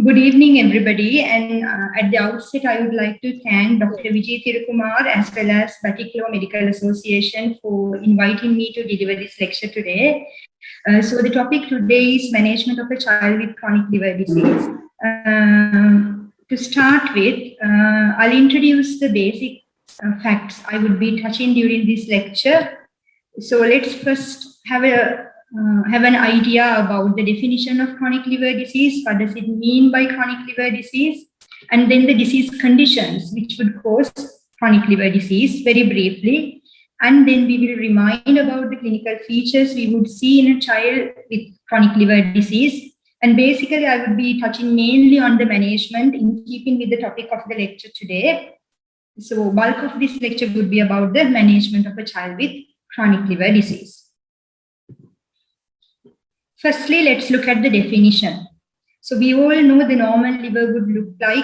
Good evening, everybody. And at the outset, I would like to thank Dr. Vijay Thirukumar as well as Batiklo Medical Association for inviting me to deliver this lecture today. So the topic today is management of a child with chronic liver disease. To start with, I'll introduce the basic facts I would be touching during this lecture. So let's first have an idea about the definition of chronic liver disease. What does it mean by chronic liver disease? And then the disease conditions which would cause chronic liver disease very briefly. And then we will remind about the clinical features we would see in a child with chronic liver disease. And basically, I would be touching mainly on the management in keeping with the topic of the lecture today. So bulk of this lecture would be about the management of a child with chronic liver disease. Firstly, let's look at the definition. So we all know the normal liver would look like.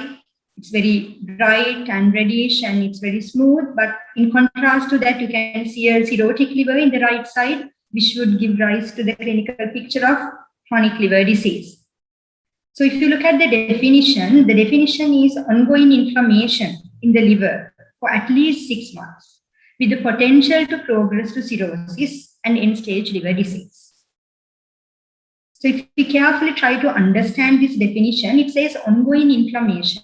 It's very bright and reddish and it's very smooth. But in contrast to that, you can see a cirrhotic liver in the right side, which would give rise to the clinical picture of chronic liver disease. So if you look at the definition is ongoing inflammation in the liver for at least 6 months with the potential to progress to cirrhosis and end-stage liver disease. So if we carefully try to understand this definition, it says ongoing inflammation.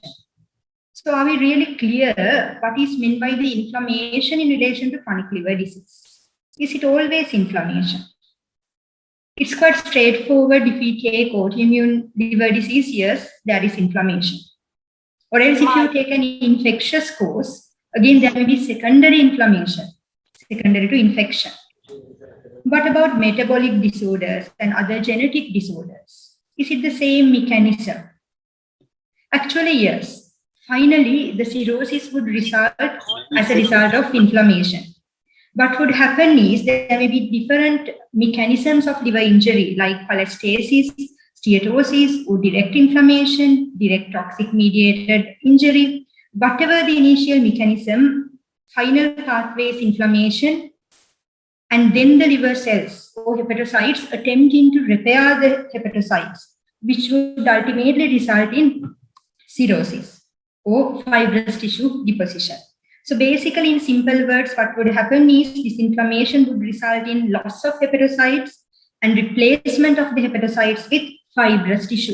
So are we really clear what is meant by the inflammation in relation to chronic liver disease? Is it always inflammation? It's quite straightforward. If we take autoimmune liver disease, yes, there is inflammation. Or else if you take an infectious cause, again, there may be secondary inflammation, secondary to infection. What about metabolic disorders and other genetic disorders? Is it the same mechanism? Actually, yes. Finally, the cirrhosis would result as a result of inflammation. What would happen is there may be different mechanisms of liver injury like cholestasis, steatosis, or direct inflammation, direct toxic mediated injury. Whatever the initial mechanism, final pathway is inflammation, and then the liver cells or hepatocytes attempting to repair the hepatocytes, which would ultimately result in cirrhosis or fibrous tissue deposition. So basically, in simple words, what would happen is this inflammation would result in loss of hepatocytes and replacement of the hepatocytes with fibrous tissue.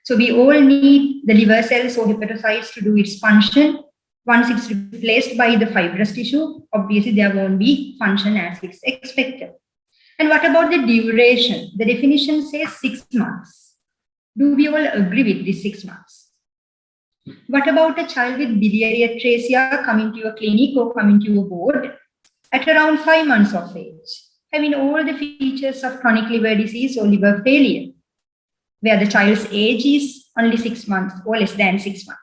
So we all need the liver cells or hepatocytes to do its function. Once it's replaced by the fibrous tissue, obviously there won't be function as it's expected. And what about the duration? The definition says 6 months. Do we all agree with this 6 months? What about a child with biliary atresia coming to your clinic or coming to your board at around 5 months of age, having all the features of chronic liver disease or liver failure, where the child's age is only 6 months or less than 6 months?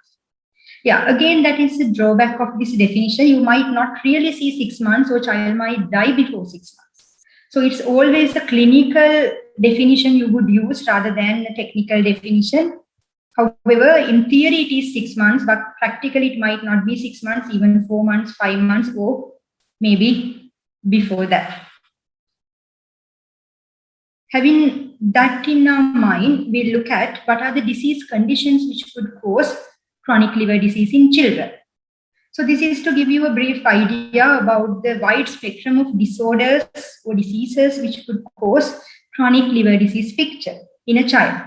Yeah, again, that is the drawback of this definition. You might not really see 6 months or child might die before 6 months. So it's always a clinical definition you would use rather than a technical definition. However, in theory, it is 6 months, but practically it might not be 6 months, even 4 months, 5 months, or maybe before that. Having that in our mind, we look at what are the disease conditions which could cause chronic liver disease in children. So this is to give you a brief idea about the wide spectrum of disorders or diseases which could cause chronic liver disease picture in a child.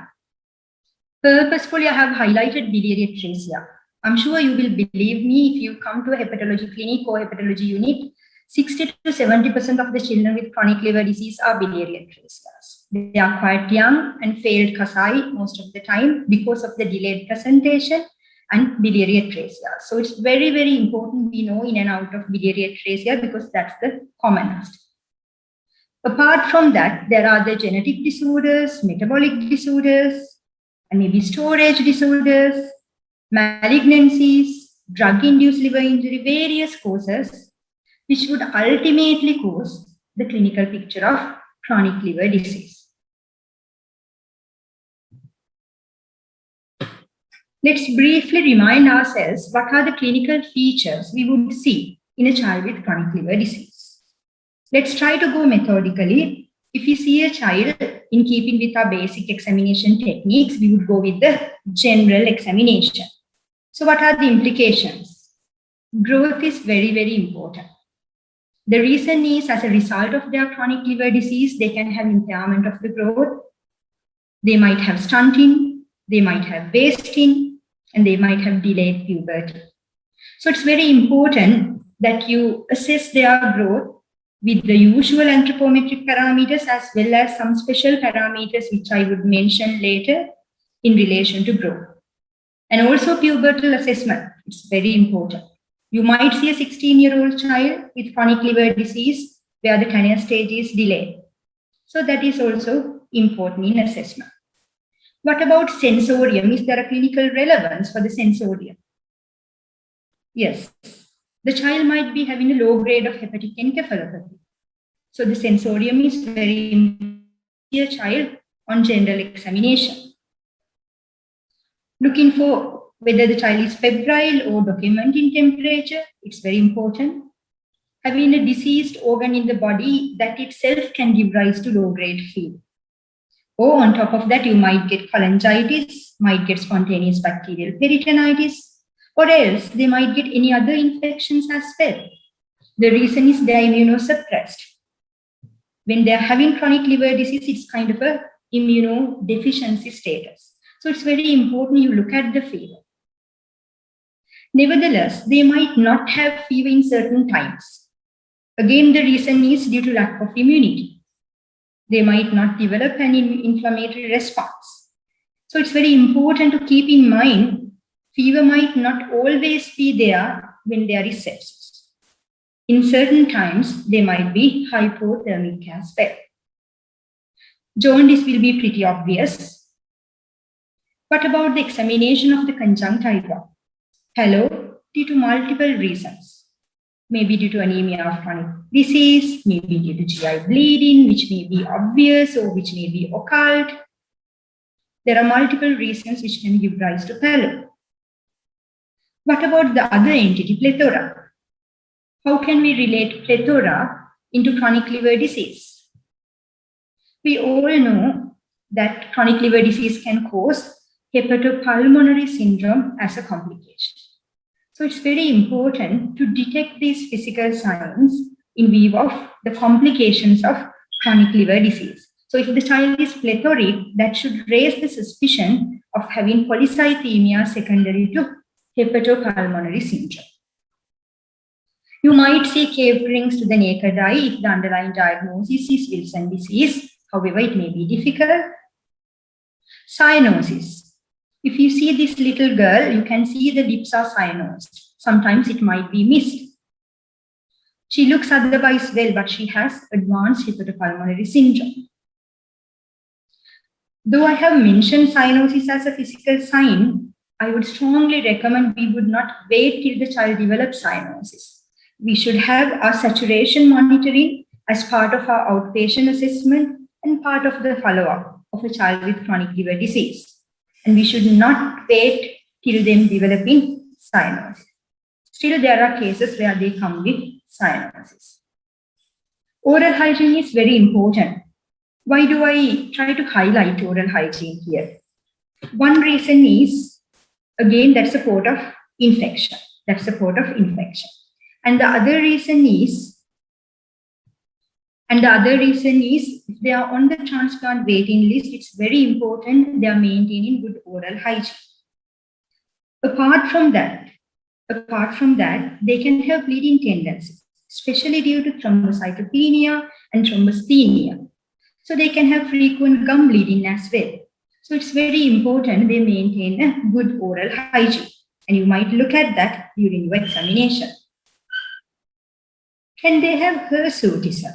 Purposefully, I have highlighted biliary atresia. I'm sure you will believe me if you come to a hepatology clinic or hepatology unit, 60 to 70% of the children with chronic liver disease are biliary atresias. They are quite young and failed Kasai most of the time because of the delayed presentation and biliary atresia. So it's very, very important we know in and out of biliary atresia because that's the commonest. Apart from that, there are the genetic disorders, metabolic disorders, and maybe storage disorders, malignancies, drug-induced liver injury, various causes, which would ultimately cause the clinical picture of chronic liver disease. Let's briefly remind ourselves what are the clinical features we would see in a child with chronic liver disease. Let's try to go methodically. If you see a child in keeping with our basic examination techniques, we would go with the general examination. So what are the implications? Growth is very, very important. The reason is, as a result of their chronic liver disease, they can have impairment of the growth. They might have stunting, they might have wasting, and they might have delayed puberty. So it's very important that you assess their growth with the usual anthropometric parameters as well as some special parameters which I would mention later in relation to growth. And also pubertal assessment, it's very important. You might see a 16-year-old child with chronic liver disease where the Tanner stage is delayed. So that is also important in assessment. What about sensorium? Is there a clinical relevance for the sensorium? Yes. The child might be having a low grade of hepatic encephalopathy. So the sensorium is very important for a child on general examination. Looking for whether the child is febrile or document in temperature, it's very important. Having a diseased organ in the body, that itself can give rise to low grade fever. Or on top of that, you might get cholangitis, might get spontaneous bacterial peritonitis, or else they might get any other infections as well. The reason is they are immunosuppressed. When they are having chronic liver disease, it's kind of a immunodeficiency status. So it's very important you look at the fever. Nevertheless, they might not have fever in certain times. Again, the reason is due to lack of immunity. They might not develop an inflammatory response. So it's very important to keep in mind, fever might not always be there when there is sepsis. In certain times, they might be hypothermic as well. Jaundice will be pretty obvious. What about the examination of the conjunctiva? Hello, due to multiple reasons. Maybe due to anemia of chronic disease, maybe due to GI bleeding, which may be obvious or which may be occult. There are multiple reasons which can give rise to pallor. What about the other entity, plethora? How can we relate plethora into chronic liver disease? We all know that chronic liver disease can cause hepatopulmonary syndrome as a complication. So it's very important to detect these physical signs in view of the complications of chronic liver disease. So if the child is plethoric, that should raise the suspicion of having polycythemia secondary to hepatopulmonary syndrome. You might see cave rings to the naked eye if the underlying diagnosis is Wilson disease. However, it may be difficult. Cyanosis. If you see this little girl, you can see the lips are cyanosed. Sometimes it might be missed. She looks otherwise well, but she has advanced hepatopulmonary syndrome. Though I have mentioned cyanosis as a physical sign, I would strongly recommend we would not wait till the child develops cyanosis. We should have our saturation monitoring as part of our outpatient assessment and part of the follow-up of a child with chronic liver disease. And we should not wait till them developing cyanosis. Still, there are cases where they come with cyanosis. Oral hygiene is very important. Why do I try to highlight oral hygiene here? One reason is, again, that's support of infection. And the other reason is, if they are on the transplant waiting list, it's very important they are maintaining good oral hygiene. Apart from that, they can have bleeding tendencies, especially due to thrombocytopenia and thrombocythemia. So they can have frequent gum bleeding as well. So it's very important they maintain a good oral hygiene. And you might look at that during your examination. Can they have hirsutism?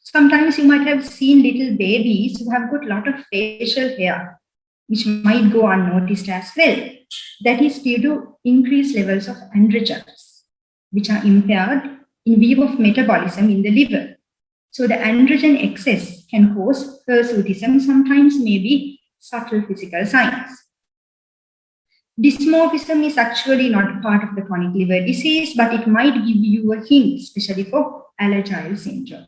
Sometimes you might have seen little babies who have got a lot of facial hair, which might go unnoticed as well. That is due to increased levels of androgens, which are impaired in view of metabolism in the liver. So the androgen excess can cause hirsutism, sometimes maybe subtle physical signs. Dysmorphism is actually not part of the chronic liver disease, but it might give you a hint, especially for Alagille syndrome.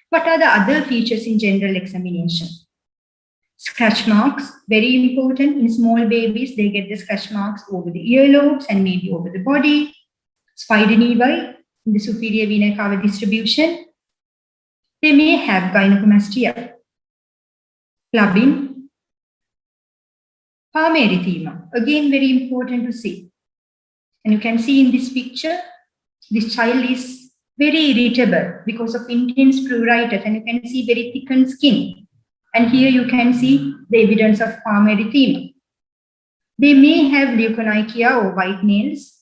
What are the other features in general examination? Scratch marks, very important. In small babies, they get the scratch marks over the earlobes and maybe over the body. Spider nevi in the superior vena cava distribution. They may have gynecomastia, clubbing, palm erythema. Again, very important to see. And you can see in this picture, this child is very irritable because of intense pruritus, and you can see very thickened skin. And here you can see the evidence of palm erythema. They may have leukonychia or white nails,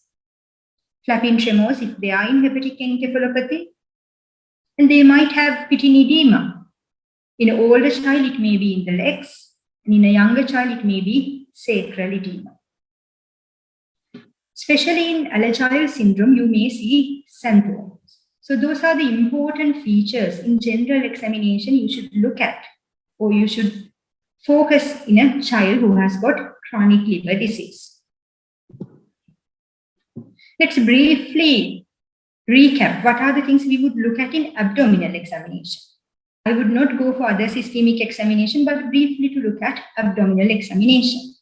flapping tremors if they are in hepatic encephalopathy, and they might have pitynedema. In an older child, it may be in the legs, and in a younger child, it may be sacral edema. Especially in Alagille syndrome, you may see xanthomas. So those are the important features in general examination you should look at, or you should focus in a child who has got chronic liver disease. Let's briefly recap what are the things we would look at in abdominal examination. I would not go for other systemic examination, but briefly to look at abdominal examination.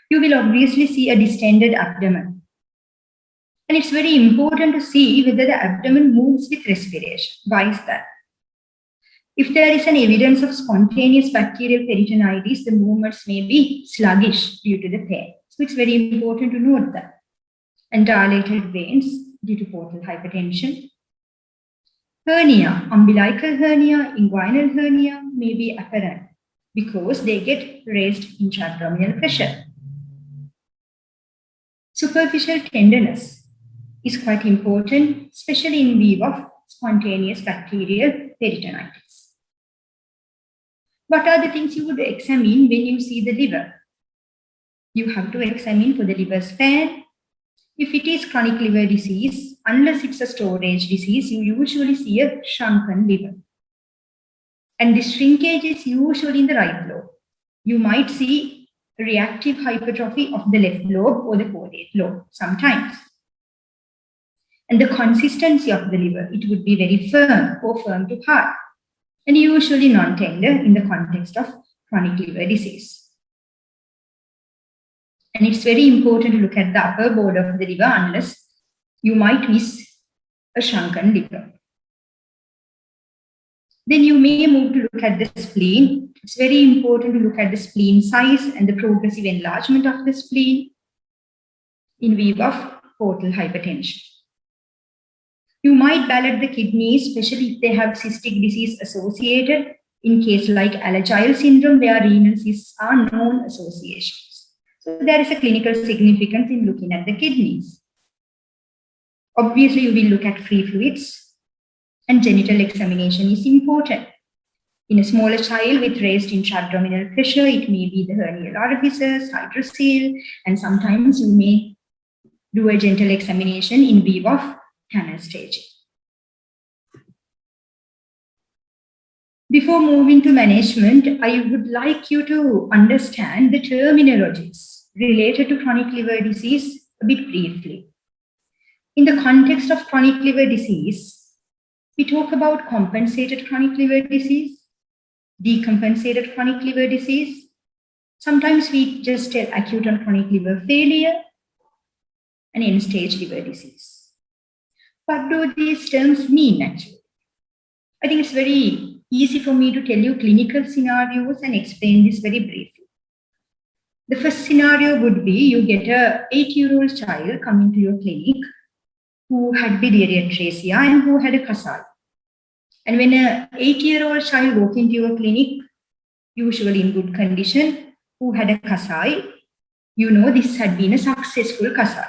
You will obviously see a distended abdomen. And it's very important to see whether the abdomen moves with respiration. Why is that? If there is an evidence of spontaneous bacterial peritonitis, the movements may be sluggish due to the pain. So it's very important to note that. And dilated veins due to portal hypertension. Hernia, umbilical hernia, inguinal hernia may be apparent because they get raised intra-abdominal pressure. Superficial tenderness is quite important, especially in view of spontaneous bacterial peritonitis. What are the things you would examine when you see the liver? You have to examine for the liver span. If it is chronic liver disease, unless it's a storage disease, you usually see a shrunken liver. And this shrinkage is usually in the right lobe. You might see reactive hypertrophy of the left lobe or the caudate lobe sometimes. And the consistency of the liver, it would be very firm or firm to hard, and usually non-tender in the context of chronic liver disease. And it's very important to look at the upper border of the liver unless you might miss a shrunken liver. Then you may move to look at the spleen. It's very important to look at the spleen size and the progressive enlargement of the spleen in view of portal hypertension. You might ballot the kidneys, especially if they have cystic disease associated. In case like Alagille syndrome, where renal cysts are known associations. So there is a clinical significance in looking at the kidneys. Obviously, you will look at free fluids, and genital examination is important. In a smaller child with raised intra-abdominal pressure, it may be the hernial orifices, hydrocele, and sometimes you may do a genital examination in view of canal staging. Before moving to management, I would like you to understand the terminologies related to chronic liver disease a bit briefly. In the context of chronic liver disease, we talk about compensated chronic liver disease, decompensated chronic liver disease. Sometimes we just tell acute and chronic liver failure and end-stage liver disease. What do these terms mean actually? I think it's very easy for me to tell you clinical scenarios and explain this very briefly. The first scenario would be you get a 8-year-old child coming to your clinic who had biliary atresia and who had a Kasai. And when an 8-year-old child walks into your clinic, usually in good condition, who had a Kasai, you know this had been a successful Kasai.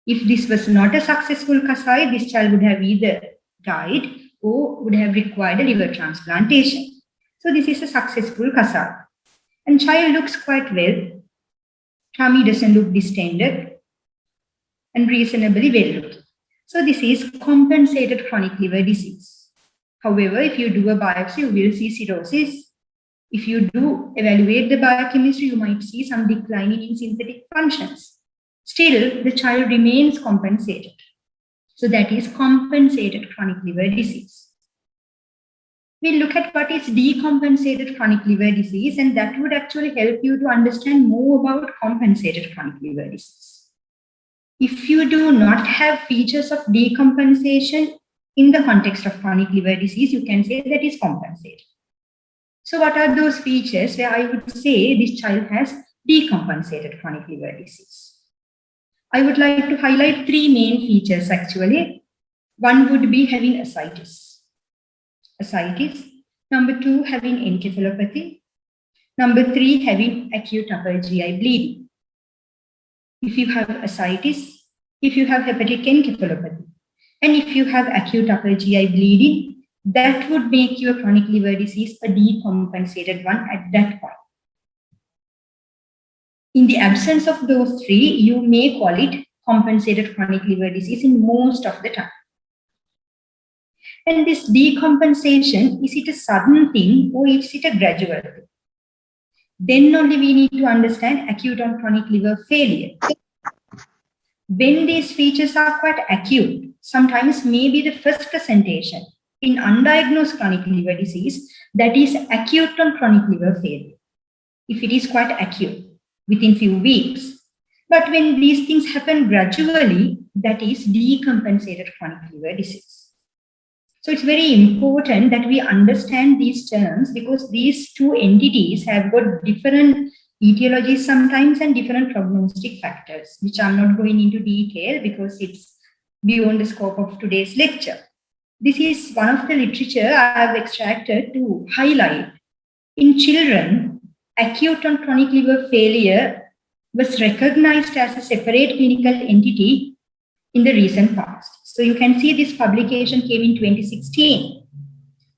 If this was not a successful Kasai, this child would have either died or would have required a liver transplantation. So this is a successful Kasai. And child looks quite well. Tummy doesn't look distended and reasonably well looking. So this is compensated chronic liver disease. However, if you do a biopsy, you will see cirrhosis. If you do evaluate the biochemistry, you might see some declining in synthetic functions. Still, the child remains compensated. So that is compensated chronic liver disease. we'll look at what is decompensated chronic liver disease, and that would actually help you to understand more about compensated chronic liver disease. If you do not have features of decompensation in the context of chronic liver disease, you can say that is compensated. So what are those features where I would say this child has decompensated chronic liver disease? I would like to highlight three main features actually. One would be having ascites. Number two, having encephalopathy. Number three, having acute upper GI bleeding. If you have ascites, if you have hepatic encephalopathy, and if you have acute upper GI bleeding, that would make your chronic liver disease a decompensated one at that point. In the absence of those three, you may call it compensated chronic liver disease in most of the time. And this decompensation, is it a sudden thing or is it a gradual thing? Then only we need to understand acute and chronic liver failure. When these features are quite acute, sometimes maybe the first presentation in undiagnosed chronic liver disease, that is acute and chronic liver failure. If it is quite acute, within few weeks. But when these things happen gradually, that is decompensated chronic liver disease. So it's very important that we understand these terms because these two entities have got different etiologies sometimes and different prognostic factors, which I'm not going into detail because it's beyond the scope of today's lecture. This is one of the literature I have extracted to highlight. In children, acute and chronic liver failure was recognized as a separate clinical entity in the recent past. So you can see this publication came in 2016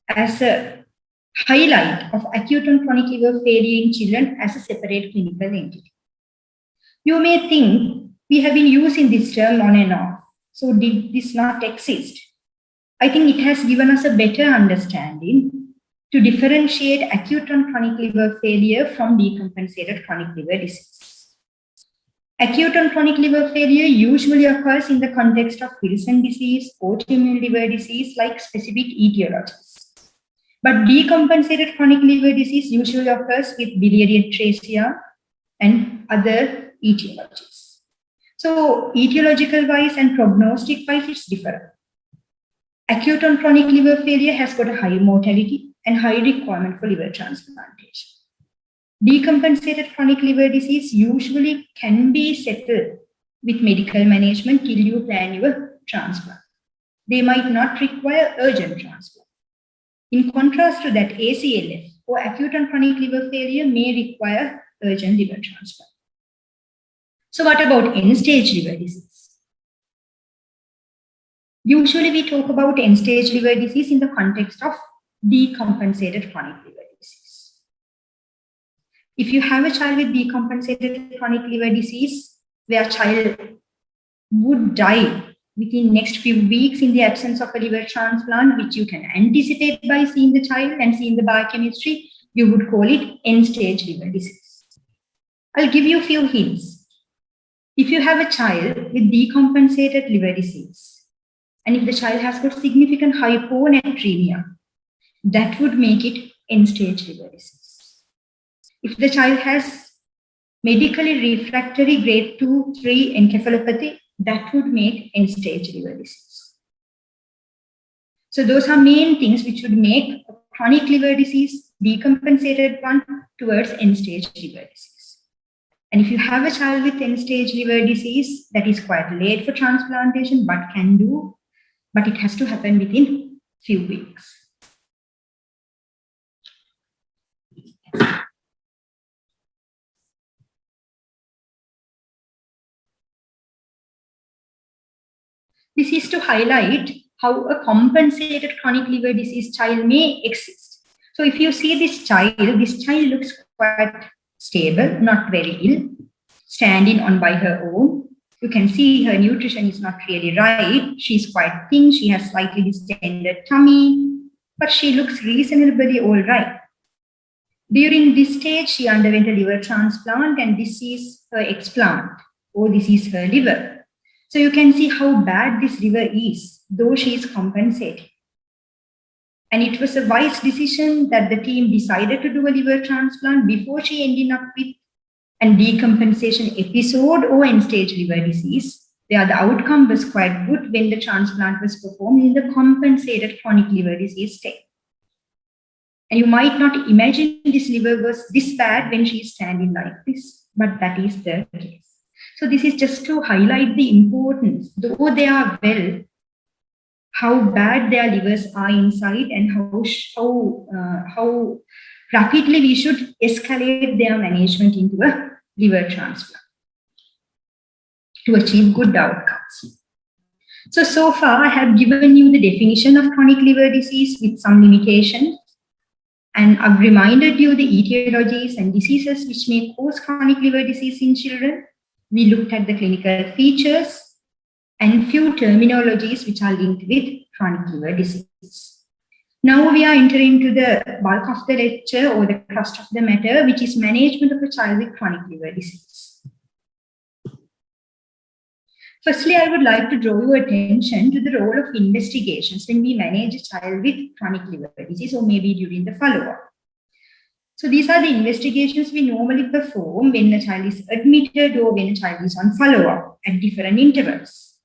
as a highlight of acute and chronic liver failure in children as a separate clinical entity. You may think we have been using this term on and off. So did this not exist? I think it has given us a better understanding to differentiate acute and chronic liver failure from decompensated chronic liver disease. Acute and chronic liver failure usually occurs in the context of Wilson disease, autoimmune liver disease, like specific etiologies. But decompensated chronic liver disease usually occurs with biliary atresia and other etiologies. So etiological wise and prognostic wise, it's different. Acute and chronic liver failure has got a high mortality and high requirement for liver transplantation. Decompensated chronic liver disease usually can be settled with medical management till you plan your transplant. They might not require urgent transplant. In contrast to that, ACLF or acute and chronic liver failure may require urgent liver transplant. So what about end-stage liver disease? Usually we talk about end-stage liver disease in the context of decompensated chronic liver disease. If you have a child with decompensated chronic liver disease, where a child would die within next few weeks in the absence of a liver transplant, which you can anticipate by seeing the child and seeing the biochemistry, you would call it end-stage liver disease. I'll give you a few hints. If you have a child with decompensated liver disease, and if the child has got significant hyponatremia, that would make it end-stage liver disease. If the child has medically refractory grade 2-3 encephalopathy, that would make end-stage liver disease. So those are main things which would make a chronic liver disease decompensated one towards end-stage liver disease. And if you have a child with end-stage liver disease, that is quite late for transplantation, but it has to happen within few weeks. This is to highlight how a compensated chronic liver disease child may exist. So if you see this child looks quite stable, not very ill, standing on by her own. You can see her nutrition is not really right. She's quite thin, she has slightly distended tummy, but she looks reasonably all right. During this stage, she underwent a liver transplant, and this is her explant, or this is her liver. So you can see how bad this liver is, though she is compensated. And it was a wise decision that the team decided to do a liver transplant before she ended up with a decompensation episode or end-stage liver disease, where the outcome was quite good when the transplant was performed in the compensated chronic liver disease state. And you might not imagine this liver was this bad when she is standing like this, but that is the case. So this is just to highlight the importance, though they are well, how bad their livers are inside and how rapidly we should escalate their management into a liver transplant to achieve good outcomes. So far I have given you the definition of chronic liver disease with some limitations, and I've reminded you the etiologies and diseases which may cause chronic liver disease in children. We looked at the clinical features and few terminologies which are linked with chronic liver disease. Now we are entering into the bulk of the lecture or the crust of the matter, which is management of a child with chronic liver disease. Firstly, I would like to draw your attention to the role of investigations when we manage a child with chronic liver disease or maybe during the follow-up. So these are the investigations we normally perform when a child is admitted or when a child is on follow-up at different intervals.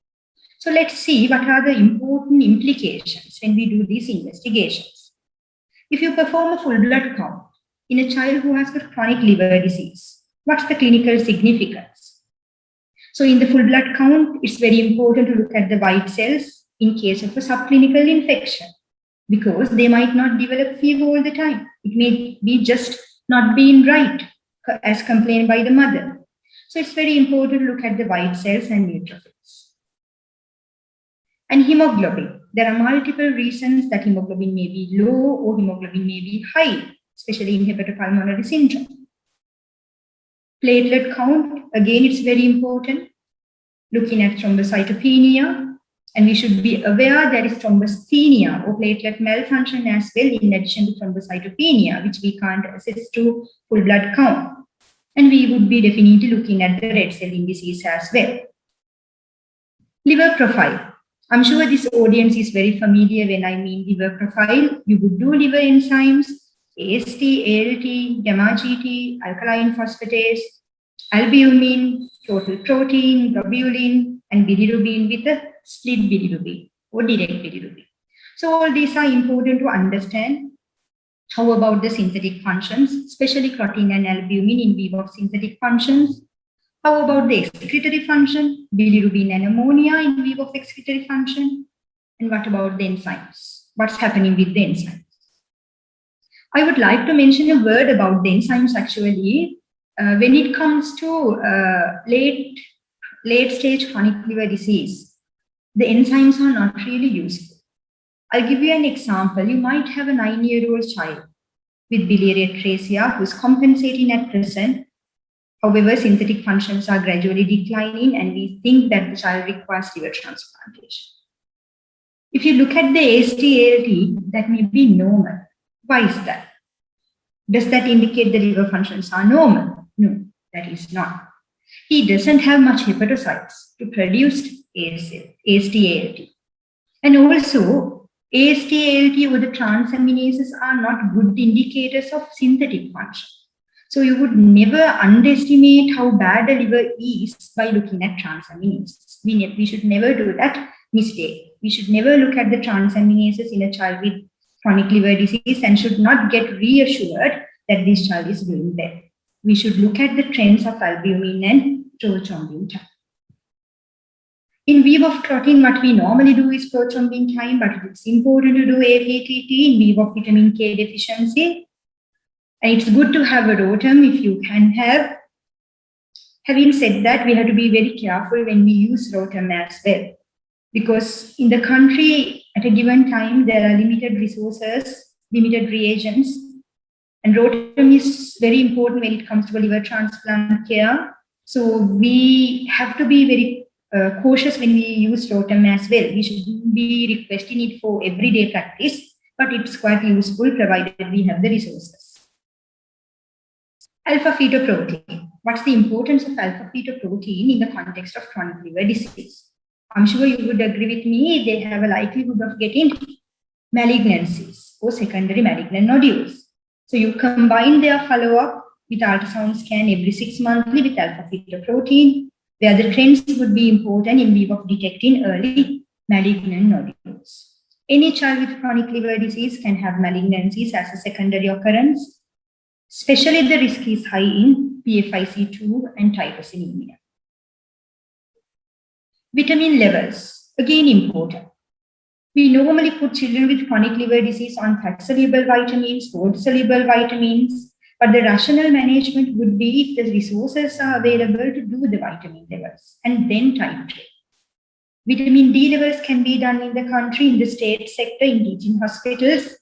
So let's see what are the important implications when we do these investigations. If you perform a full blood count in a child who has got chronic liver disease, what's the clinical significance? So in the full blood count, it's very important to look at the white cells in case of a subclinical infection, because they might not develop fever all the time. It may be just not being right as complained by the mother. So it's very important to look at the white cells and neutrophils. And hemoglobin. There are multiple reasons that hemoglobin may be low or hemoglobin may be high, especially in hepatopulmonary syndrome. Platelet count, again, it's very important. Looking at thrombocytopenia, and we should be aware there is thrombocythemia or platelet malfunction as well, in addition to thrombocytopenia, which we can't assess to full blood count. And we would be definitely looking at the red cell indices as well. Liver profile. I'm sure this audience is very familiar when I mean liver profile. You would do liver enzymes, AST, ALT, gamma-GT, alkaline phosphatase, albumin, total protein, globulin, and bilirubin with a split bilirubin or direct bilirubin. So all these are important to understand. How about the synthetic functions, especially creatine and albumin in vivo of synthetic functions? How about the excretory function, bilirubin and ammonia in vivo of excretory function? And what about the enzymes? What's happening with the enzymes? I would like to mention a word about the enzymes actually. When it comes to late stage chronic liver disease, the enzymes are not really useful. I'll give you an example. You might have a 9-year-old child with biliary atresia who's compensating at present. However, synthetic functions are gradually declining and we think that the child requires liver transplantation. If you look at the AST-ALT, that may be normal. Why is that? Does that indicate the liver functions are normal? No, that is not. He doesn't have much hepatocytes to produce AST-ALT. And also, AST-ALT or the transaminases are not good indicators of synthetic function. So you would never underestimate how bad a liver is by looking at transaminases. We should never do that mistake. We should never look at the transaminases in a child with chronic liver disease and should not get reassured that this child is doing well. We should look at the trends of albumin and prothrombin time. In vivo of clotting, what we normally do is prothrombin time, but it's important to do APTT in vivo of vitamin K deficiency. And it's good to have a ROTEM if you can have. Having said that, we have to be very careful when we use ROTEM as well, because in the country at a given time, there are limited resources, limited reagents, and ROTEM is very important when it comes to liver transplant care. So we have to be very cautious when we use ROTEM as well. We should be requesting it for everyday practice, but it's quite useful provided we have the resources. Alpha-fetoprotein. What's the importance of alpha-fetoprotein in the context of chronic liver disease? I'm sure you would agree with me, they have a likelihood of getting malignancies. or secondary malignant nodules. So you combine their follow-up with ultrasound scan every 6 monthly with alpha-fetoprotein, where the trends would be important in view of detecting early malignant nodules. Any child with chronic liver disease can have malignancies as a secondary occurrence, especially the risk is high in PFIC2 and tyrosinemia. Vitamin levels, again important. We normally put children with chronic liver disease on fat-soluble vitamins, water-soluble vitamins, but the rational management would be if the resources are available to do the vitamin levels and then titrate. Vitamin D levels can be done in the country, in the state sector, in teaching hospitals,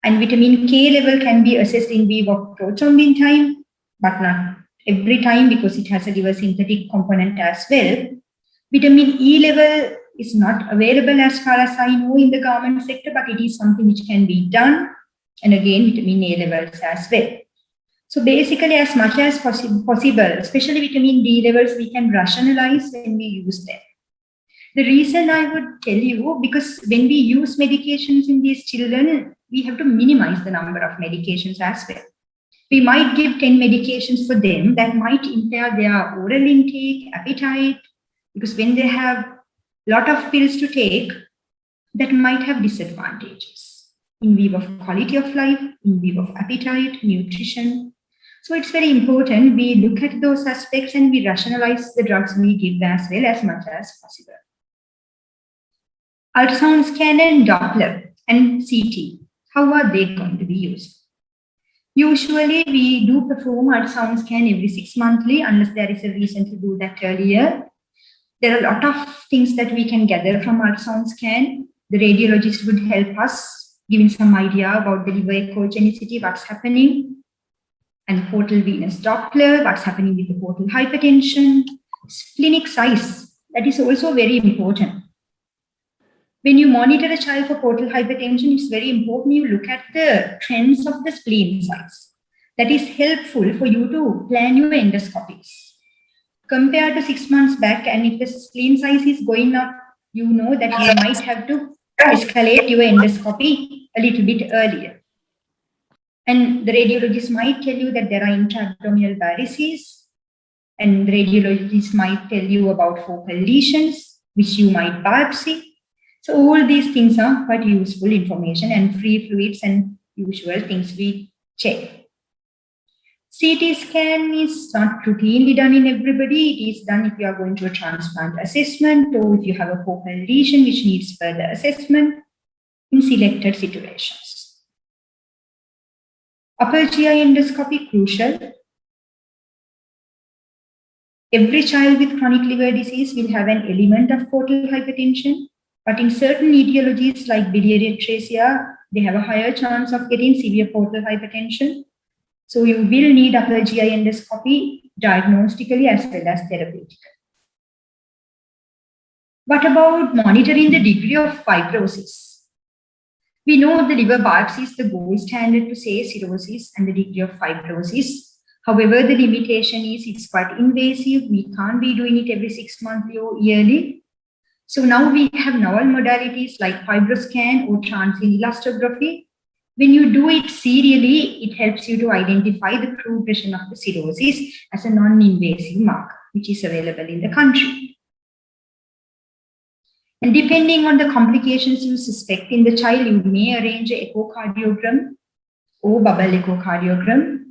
and vitamin K level can be assessed in view of prothrombin time, but not every time because it has a liver synthetic component as well. Vitamin E level is not available as far as I know in the government sector, but it is something which can be done. And again, vitamin A levels as well. So basically, as much as possible, especially vitamin D levels, we can rationalize when we use them. The reason I would tell you, because when we use medications in these children, we have to minimize the number of medications as well. We might give 10 medications for them that might impair their oral intake, appetite, because when they have a lot of pills to take, that might have disadvantages in view of quality of life, in view of appetite, nutrition. So it's very important we look at those aspects and we rationalize the drugs we give as well as much as possible. Ultrasound scan and Doppler and CT, how are they going to be used? Usually we do perform ultrasound scan every 6 monthly unless there is a reason to do that earlier. There are a lot of things that we can gather from ultrasound scan. The radiologist would help us, giving some idea about the liver echogenicity, what's happening, and portal venous Doppler, what's happening with the portal hypertension, splenic size. That is also very important. When you monitor a child for portal hypertension, it's very important you look at the trends of the spleen size. That is helpful for you to plan your endoscopies. Compared to 6 months back, and if the spleen size is going up, you know that you might have to escalate your endoscopy a little bit earlier. And the radiologist might tell you that there are intra-abdominal varices, and the radiologist might tell you about focal lesions, which you might biopsy. So all these things are quite useful information and free fluids and usual things we check. CT scan is not routinely done in everybody. It is done if you are going to a transplant assessment or if you have a focal lesion which needs further assessment in selected situations. Upper GI endoscopy, crucial. Every child with chronic liver disease will have an element of portal hypertension, but in certain etiologies like biliary atresia, they have a higher chance of getting severe portal hypertension. So you will need upper GI endoscopy diagnostically as well as therapeutically. What about monitoring the degree of fibrosis? We know the liver biopsy is the gold standard to say cirrhosis and the degree of fibrosis. However, the limitation is it's quite invasive. We can't be doing it every 6 monthly or yearly. So now we have novel modalities like FibroScan or transient elastography. When you do it serially, it helps you to identify the progression of the cirrhosis as a non-invasive marker, which is available in the country. And depending on the complications you suspect in the child, you may arrange an echocardiogram or bubble echocardiogram.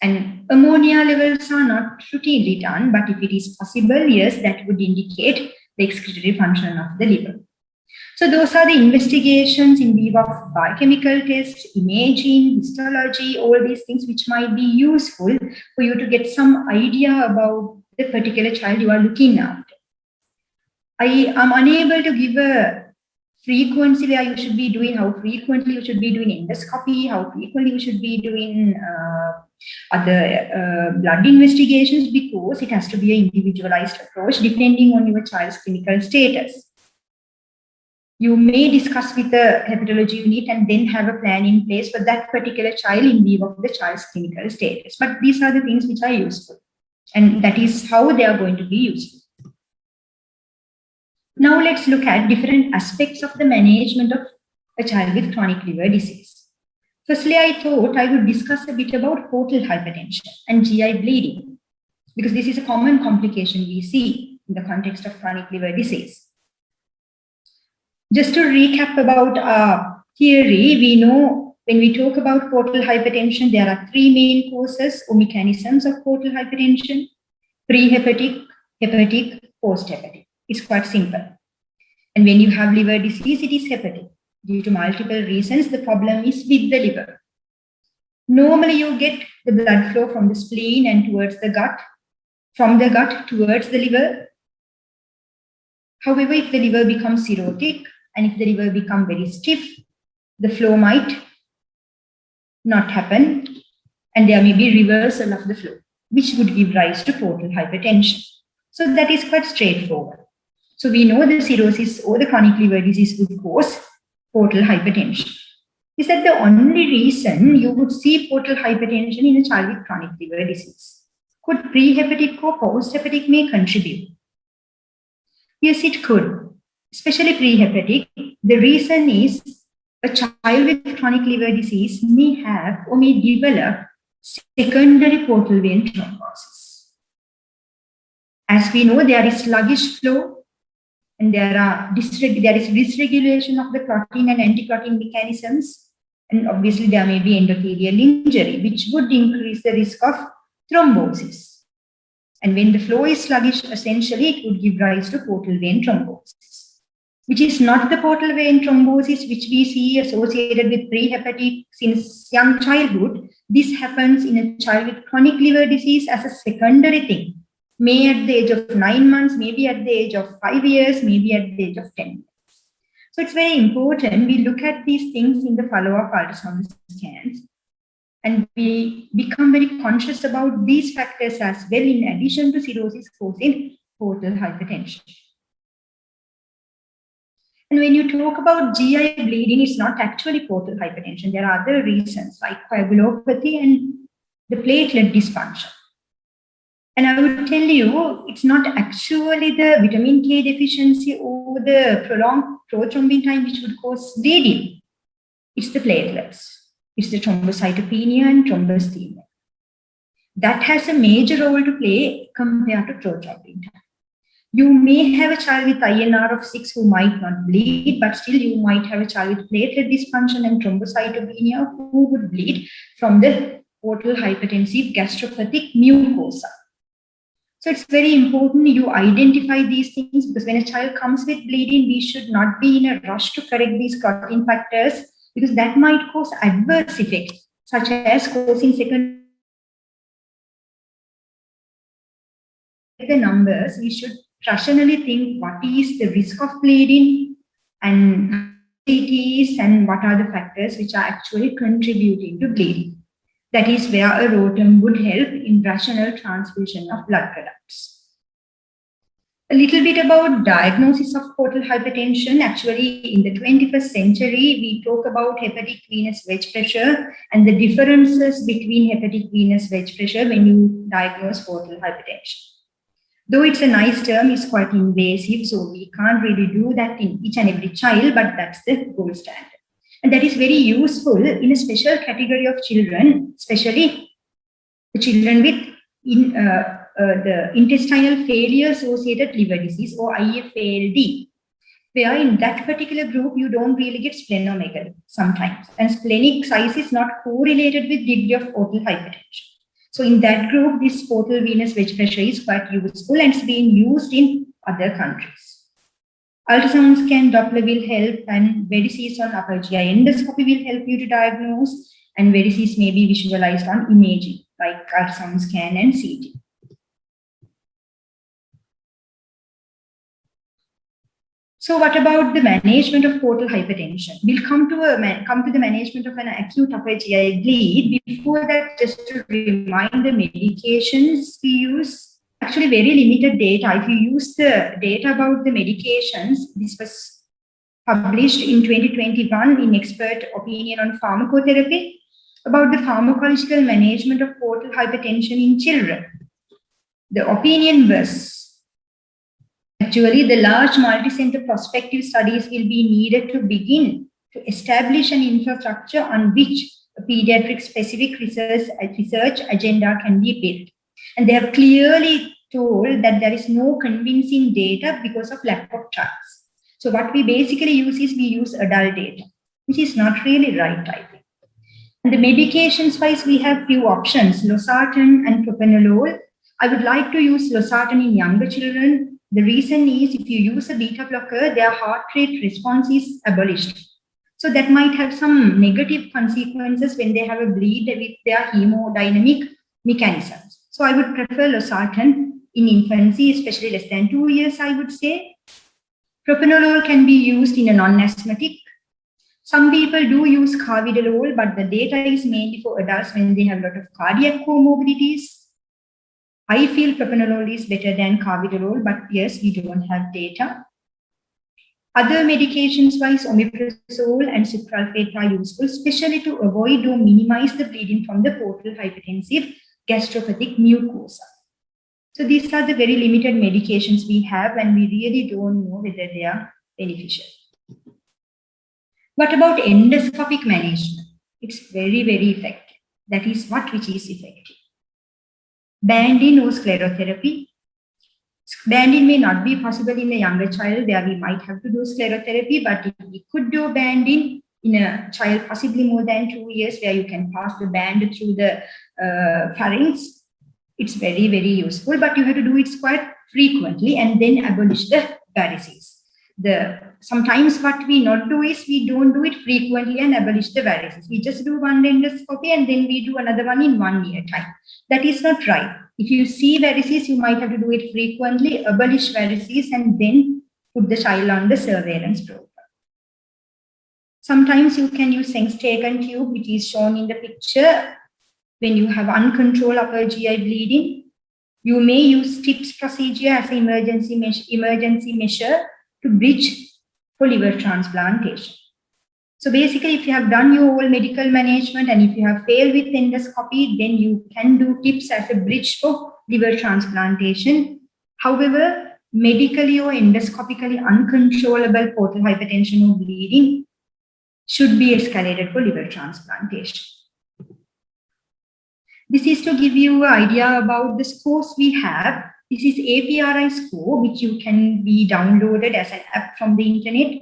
And ammonia levels are not routinely done, but if it is possible, yes, that would indicate the excretory function of the liver. So those are the investigations in view of biochemical tests, imaging, histology, all these things which might be useful for you to get some idea about the particular child you are looking after. I am unable to give a frequency where you should be doing, how frequently you should be doing endoscopy, how frequently you should be doing other blood investigations, because it has to be an individualized approach depending on your child's clinical status. You may discuss with the hepatology unit and then have a plan in place for that particular child in view of the child's clinical status. But these are the things which are useful, and that is how they are going to be useful. Now let's look at different aspects of the management of a child with chronic liver disease. Firstly, I thought I would discuss a bit about portal hypertension and GI bleeding, because this is a common complication we see in the context of chronic liver disease. Just to recap about our theory, we know when we talk about portal hypertension, there are three main causes or mechanisms of portal hypertension: prehepatic, hepatic, post-hepatic. It's quite simple. And when you have liver disease, it is hepatic. Due to multiple reasons, the problem is with the liver. Normally, you get the blood flow from the spleen and towards the gut, from the gut towards the liver. However, if the liver becomes cirrhotic and if the liver becomes very stiff, the flow might not happen and there may be reversal of the flow, which would give rise to portal hypertension. So that is quite straightforward. So we know the cirrhosis or the chronic liver disease would cause portal hypertension. Is that the only reason you would see portal hypertension in a child with chronic liver disease? Could prehepatic or post-hepatic may contribute? Yes, it could, especially prehepatic. The reason is a child with chronic liver disease may have or may develop secondary portal vein thrombosis. As we know, there is sluggish flow and there is dysregulation of the clotting and anti-clotting mechanisms, and obviously there may be endothelial injury, which would increase the risk of thrombosis. And when the flow is sluggish, essentially it would give rise to portal vein thrombosis, which is not the portal vein thrombosis which we see associated with prehepatic since young childhood. This happens in a child with chronic liver disease as a secondary thing, may at the age of 9 months, maybe at the age of 5 years, maybe at the age of 10 years. So it's very important we look at these things in the follow-up ultrasound scans, and we become very conscious about these factors as well, in addition to cirrhosis causing portal hypertension. And when you talk about GI bleeding, it's not actually portal hypertension. There are other reasons like coagulopathy and the platelet dysfunction. And I would tell you, it's not actually the vitamin K deficiency or the prolonged prothrombin time which would cause bleeding. It's the platelets. It's the thrombocytopenia and thrombocythemia. That has a major role to play compared to prothrombin time. You may have a child with INR of 6 who might not bleed, but still you might have a child with platelet dysfunction and thrombocytopenia who would bleed from the portal hypertensive gastropathic mucosa. So it's very important you identify these things, because when a child comes with bleeding, we should not be in a rush to correct these clotting factors, because that might cause adverse effects, such as causing secondary. The numbers, we should rationally think what is the risk of bleeding and it is, and what are the factors which are actually contributing to bleeding. That is where a ROTEM would help in rational transfusion of blood products. A little bit about diagnosis of portal hypertension. Actually, in the 21st century, we talk about hepatic venous wedge pressure and the differences between hepatic venous wedge pressure when you diagnose portal hypertension. Though it's a nice term, it's quite invasive, so we can't really do that in each and every child, but that's the gold standard. And that is very useful in a special category of children, especially the children with the intestinal failure associated liver disease, or IFALD, where in that particular group, you don't really get splenomegaly sometimes. And splenic size is not correlated with degree of portal hypertension. So in that group, this portal venous wedge pressure is quite useful and it's being used in other countries. Ultrasound scan, Doppler will help, and varices on upper GI endoscopy will help you to diagnose, and varices may be visualized on imaging like ultrasound scan and CT. So what about the management of portal hypertension? We'll come to the management of an acute upper GI bleed. Before that, just to remind the medications we use. Actually, very limited data. If you use the data about the medications, this was published in 2021 in Expert Opinion on Pharmacotherapy about the pharmacological management of portal hypertension in children. The opinion was, actually, the large multi-center prospective studies will be needed to begin to establish an infrastructure on which a pediatric specific research agenda can be built. And they have clearly told that there is no convincing data because of lack of trials. So what we basically use is we use adult data, which is not really right, I think. And the medications wise, we have few options, losartan and propranolol. I would like to use losartan in younger children. The reason is if you use a beta blocker, their heart rate response is abolished. So that might have some negative consequences when they have a bleed with their hemodynamic mechanisms. So I would prefer losartan in infancy, especially less than 2 years, I would say. Propranolol can be used in a non-asthmatic. Some people do use carvedilol, but the data is mainly for adults when they have a lot of cardiac comorbidities. I feel propranolol is better than carvedilol, but yes, we don't have data. Other medications wise, omeprazole and sucralfate are useful, especially to avoid or minimize the bleeding from the portal hypertensive gastropathic mucosa. So these are the very limited medications we have, and we really don't know whether they are beneficial. What about endoscopic management? It's very, very effective. That is which is effective. Band-in or sclerotherapy. Band-in may not be possible in a younger child, where we might have to do sclerotherapy, but if we could do band-in a child possibly more than 2 years, where you can pass the band through the pharynx, it's very, very useful, but you have to do it quite frequently and then abolish the varices. Sometimes what we not do is we don't do it frequently and abolish the varices. We just do one endoscopy and then we do another one in 1 year time. That is not right. If you see varices, you might have to do it frequently, abolish varices, and then put the child on the surveillance program. Sometimes you can use Sengstaken tube, which is shown in the picture. When you have uncontrolled upper GI bleeding, you may use TIPS procedure as an emergency measure to bridge for liver transplantation. So basically, if you have done your whole medical management and if you have failed with endoscopy, then you can do TIPS as a bridge for liver transplantation. However, medically or endoscopically uncontrollable portal hypertension or bleeding should be escalated for liver transplantation. This is to give you an idea about the scores we have. This is APRI score, which you can be downloaded as an app from the internet.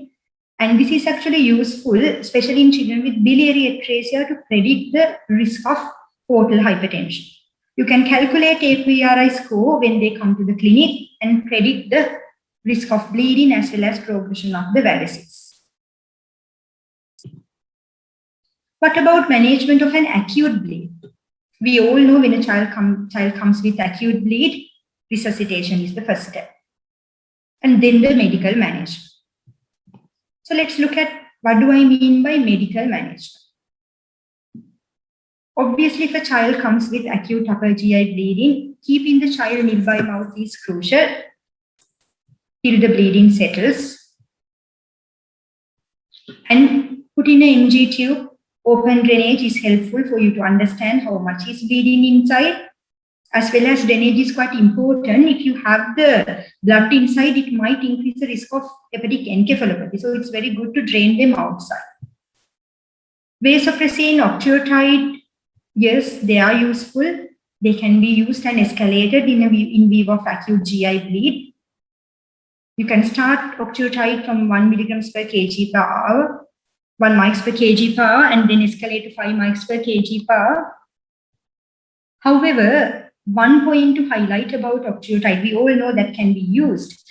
And this is actually useful, especially in children with biliary atresia, to predict the risk of portal hypertension. You can calculate APRI score when they come to the clinic and predict the risk of bleeding as well as progression of the varices. What about management of an acute bleed? We all know when a child comes with acute bleed, resuscitation is the first step. And then the medical management. So let's look at what do I mean by medical management. Obviously, if a child comes with acute upper GI bleeding, keeping the child nearby mouth is crucial till the bleeding settles. And put in an NG tube. Open drainage is helpful for you to understand how much is bleeding inside, as well as drainage is quite important. If you have the blood inside, it might increase the risk of hepatic encephalopathy. So it's very good to drain them outside. Vasopressin, octreotide, yes, they are useful. They can be used and escalated in view of acute GI bleed. You can start octreotide from 1 milligrams per kg per hour. 1 mics per kg per hour, and then escalate to 5 mics per kg per hour. However, one point to highlight about octreotide, we all know that can be used.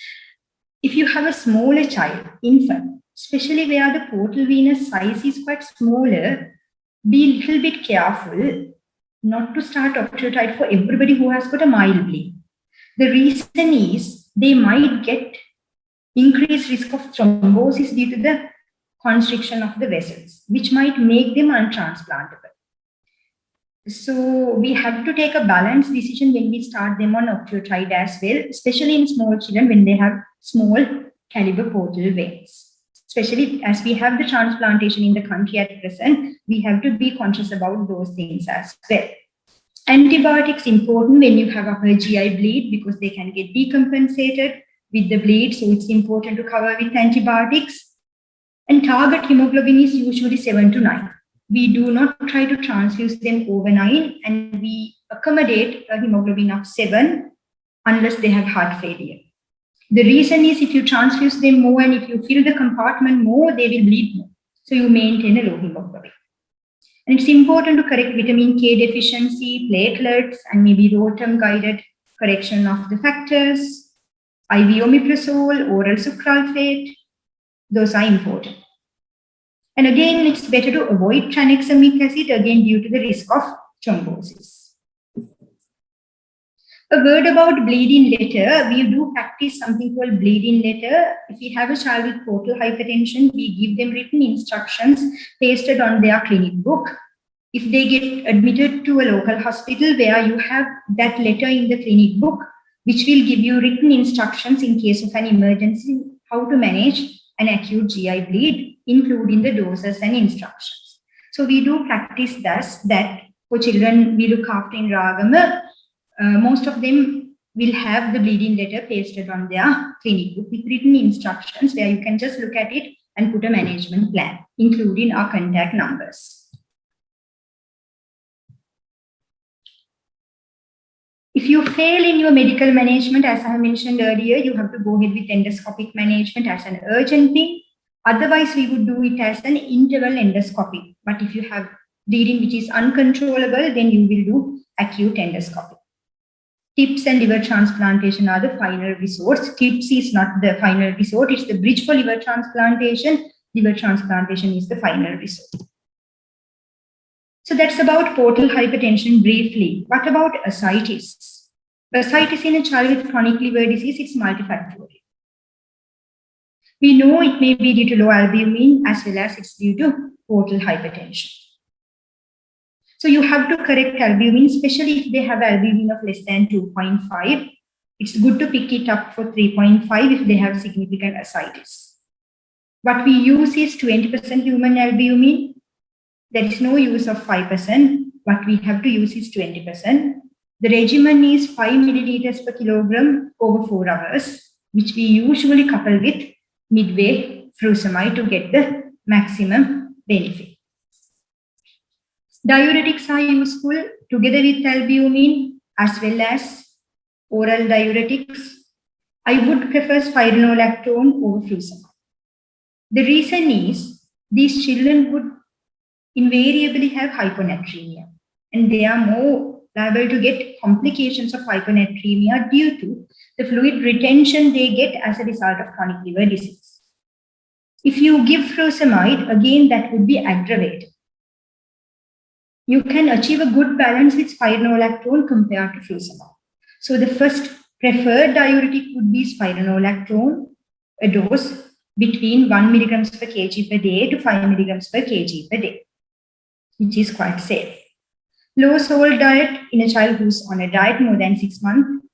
If you have a smaller child, infant, especially where the portal venous size is quite smaller, be a little bit careful not to start octreotide for everybody who has got a mild bleed. The reason is they might get increased risk of thrombosis due to the constriction of the vessels, which might make them untransplantable. So we have to take a balanced decision when we start them on octreotide as well, especially in small children when they have small caliber portal veins. Especially as we have the transplantation in the country at present, we have to be conscious about those things as well. Antibiotics important when you have upper GI bleed because they can get decompensated with the bleed, so it's important to cover with antibiotics. And target hemoglobin is usually 7 to 9. We do not try to transfuse them over 9, and we accommodate a hemoglobin of 7 unless they have heart failure. The reason is if you transfuse them more and if you fill the compartment more, they will bleed more. So you maintain a low hemoglobin. And it's important to correct vitamin K deficiency, platelets, and maybe long-term guided correction of the factors, IV omeprazole, oral sucralfate. Those are important. And again, it's better to avoid tranexamic acid, again, due to the risk of thrombosis. A word about bleed-in letter. We do practice something called bleed-in letter. If we have a child with portal hypertension, we give them written instructions pasted on their clinic book. If they get admitted to a local hospital where you have that letter in the clinic book, which will give you written instructions in case of an emergency, how to manage an acute GI bleed, including the doses and instructions. So we do practice that for children we look after in Ragama. Most of them will have the bleeding letter pasted on their clinic book with written instructions where you can just look at it and put a management plan, including our contact numbers. If you fail in your medical management, as I mentioned earlier, you have to go ahead with endoscopic management as an urgent thing. Otherwise, we would do it as an interval endoscopy. But if you have bleeding which is uncontrollable, then you will do acute endoscopy. TIPS and liver transplantation are the final resorts. TIPS is not the final resort. It's the bridge for liver transplantation. Liver transplantation is the final resort. So that's about portal hypertension briefly. What about ascites? Ascites in a child with chronic liver disease, it's multifactorial. We know it may be due to low albumin as well as it's due to portal hypertension. So you have to correct albumin, especially if they have albumin of less than 2.5. It's good to pick it up for 3.5 if they have significant ascites. What we use is 20% human albumin. There is no use of 5%. What we have to use is 20%. The regimen is 5 milliliters per kilogram over 4 hours, which we usually couple with midway furosemide to get the maximum benefit. Diuretics are useful together with albumin as well as oral diuretics. I would prefer spironolactone over furosemide. The reason is these children would invariably have hyponatremia, and they are more liable to get complications of hyponatremia due to the fluid retention they get as a result of chronic liver disease. If you give furosemide, again, that would be aggravated. You can achieve a good balance with spironolactone compared to furosemide. So the first preferred diuretic would be spironolactone, a dose between 1 milligrams per kg per day to 5 milligrams per kg per day, which is quite safe. Low salt diet in a child who's on a diet more than 6 months.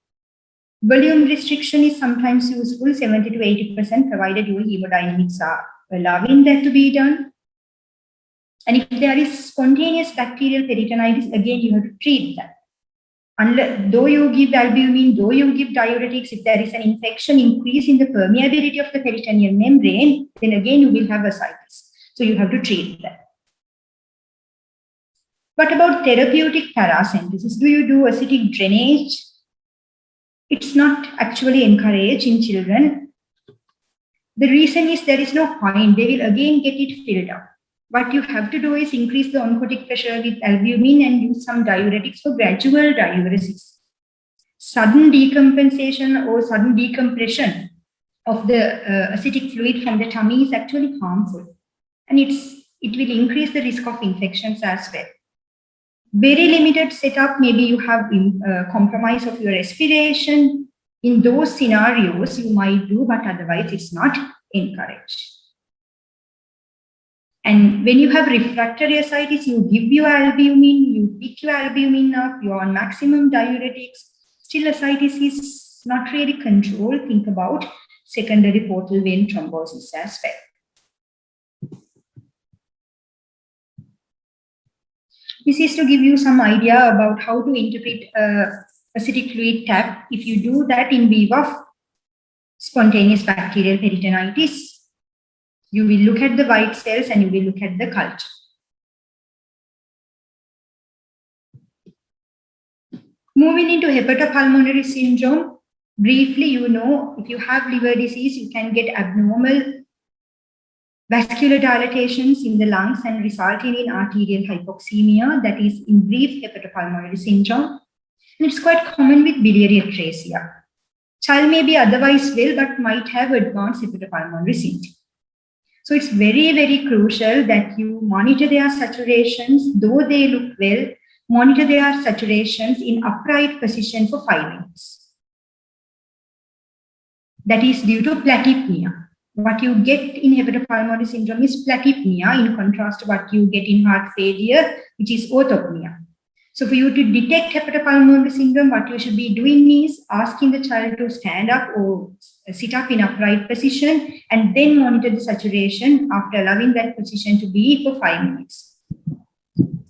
Volume restriction is sometimes useful, 70 to 80%, provided your hemodynamics are allowing that to be done. And if there is spontaneous bacterial peritonitis, again, you have to treat that. Though you give albumin, though you give diuretics, if there is an infection increase in the permeability of the peritoneal membrane, then again, you will have ascites. So you have to treat that. What about therapeutic paracentesis? Do you do acidic drainage? It's not actually encouraged in children. The reason is there is no point. They will again get it filled up. What you have to do is increase the oncotic pressure with albumin and use some diuretics for gradual diuresis. Sudden decompensation or sudden decompression of the acidic fluid from the tummy is actually harmful. And it will increase the risk of infections as well. Very limited setup, maybe you have compromise of your respiration. In those scenarios, you might do, but otherwise it's not encouraged. And when you have refractory ascites, you give your albumin, you pick your albumin up, you're on maximum diuretics. Still, ascites is not really controlled. Think about secondary portal vein thrombosis as well. This is to give you some idea about how to interpret acidic fluid tap if you do that in vivo of spontaneous bacterial peritonitis. You will look at the white cells and you will look at the culture. Moving into hepatopulmonary syndrome, briefly, you know, if you have liver disease, you can get abnormal vascular dilatations in the lungs and resulting in arterial hypoxemia, that is in brief hepatopulmonary syndrome. And it's quite common with biliary atresia. Child may be otherwise well, but might have advanced hepatopulmonary syndrome. So it's very, very crucial that you monitor their saturations, though they look well, monitor their saturations in upright position for 5 minutes. That is due to platypnea. What you get in hepatopulmonary syndrome is platypnea, in contrast to what you get in heart failure, which is orthopnea. So for you to detect hepatopulmonary syndrome, what you should be doing is asking the child to stand up or sit up in upright position and then monitor the saturation after allowing that position to be for 5 minutes.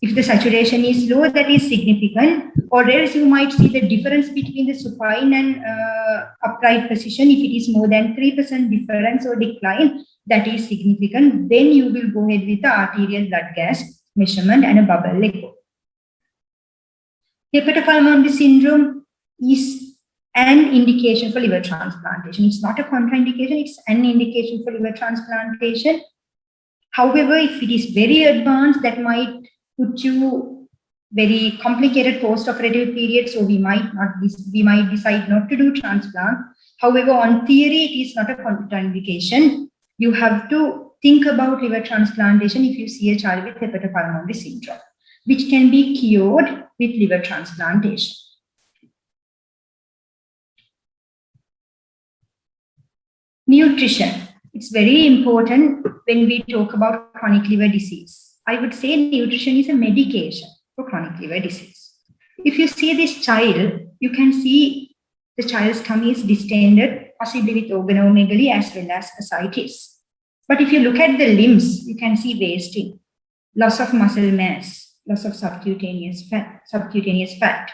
If the saturation is low, that is significant, or else you might see the difference between the supine and upright position. If it is more than 3% difference or decline, that is significant. Then you will go ahead with the arterial blood gas measurement and a bubble echo. Hepatopulmonary syndrome is an indication for liver transplantation. It's not a contraindication, it's an indication for liver transplantation. However, if it is very advanced, that might put you very complicated post-operative period, so we might decide not to do transplant. However, on theory, it is not a contraindication. You have to think about liver transplantation if you see a child with hepatopulmonary syndrome, which can be cured with liver transplantation. Nutrition. It's very important when we talk about chronic liver disease. I would say nutrition is a medication for chronic liver disease. If you see this child, you can see the child's tummy is distended, possibly with organomegaly as well as ascites. But if you look at the limbs, you can see wasting, loss of muscle mass, loss of subcutaneous fat.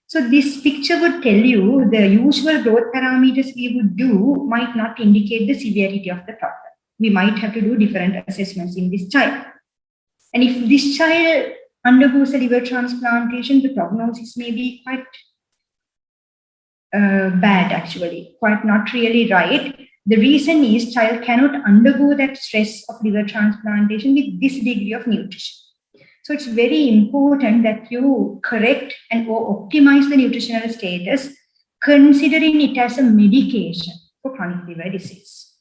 So this picture would tell you the usual growth parameters we would do might not indicate the severity of the problem. We might have to do different assessments in this child. And if this child undergoes a liver transplantation, the prognosis may be quite bad actually, quite not really right. The reason is child cannot undergo that stress of liver transplantation with this degree of nutrition. So it's very important that you correct and or optimize the nutritional status, considering it as a medication for chronic liver disease.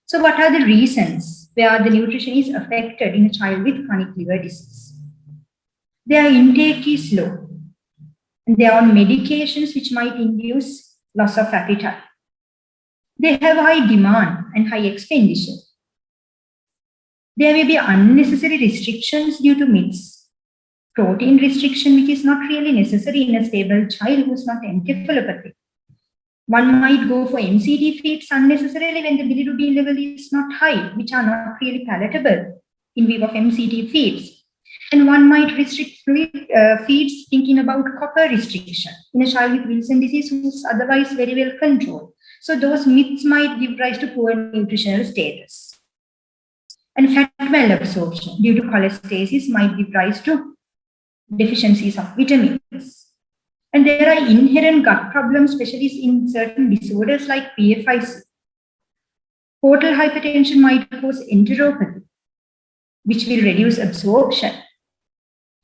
So what are the reasons where the nutrition is affected in a child with chronic liver disease? Their intake is low, and they are on medications which might induce loss of appetite. They have high demand and high expenditure. There may be unnecessary restrictions due to myths. Protein restriction, which is not really necessary in a stable child who is not encephalopathic. One might go for MCT feeds unnecessarily when the bilirubin level is not high, which are not really palatable in view of MCT feeds. And one might restrict fluid feeds thinking about copper restriction in a child with Wilson disease who is otherwise very well controlled. So those myths might give rise to poor nutritional status. And fat malabsorption due to cholestasis might give rise to deficiencies of vitamins. And there are inherent gut problems, especially in certain disorders like PFIC. Portal hypertension might cause enteropathy, which will reduce absorption.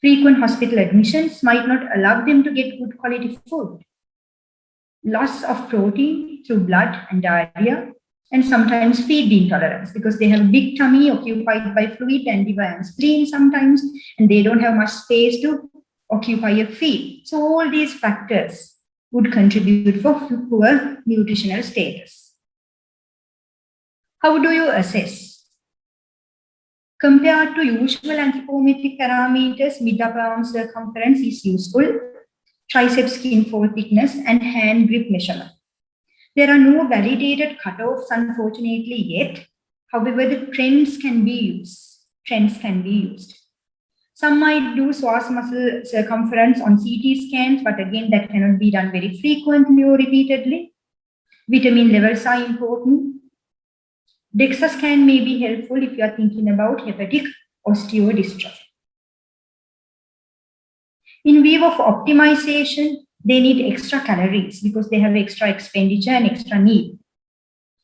Frequent hospital admissions might not allow them to get good quality food. Loss of protein through blood and diarrhea, and sometimes feed intolerance because they have a big tummy occupied by fluid and liver and spleen sometimes, and they don't have much space to occupy a feed. So all these factors would contribute for poor nutritional status. How do you assess? Compared to usual anthropometric parameters, mid-upper arm circumference is useful, tricep skin fold thickness, and hand grip measurement. There are no validated cutoffs, unfortunately, yet. However, the trends can be used. Some might do psoas muscle circumference on CT scans, but again, that cannot be done very frequently or repeatedly. Vitamin levels are important. DEXA scan may be helpful if you are thinking about hepatic osteodystrophy. In view of optimization, they need extra calories because they have extra expenditure and extra need.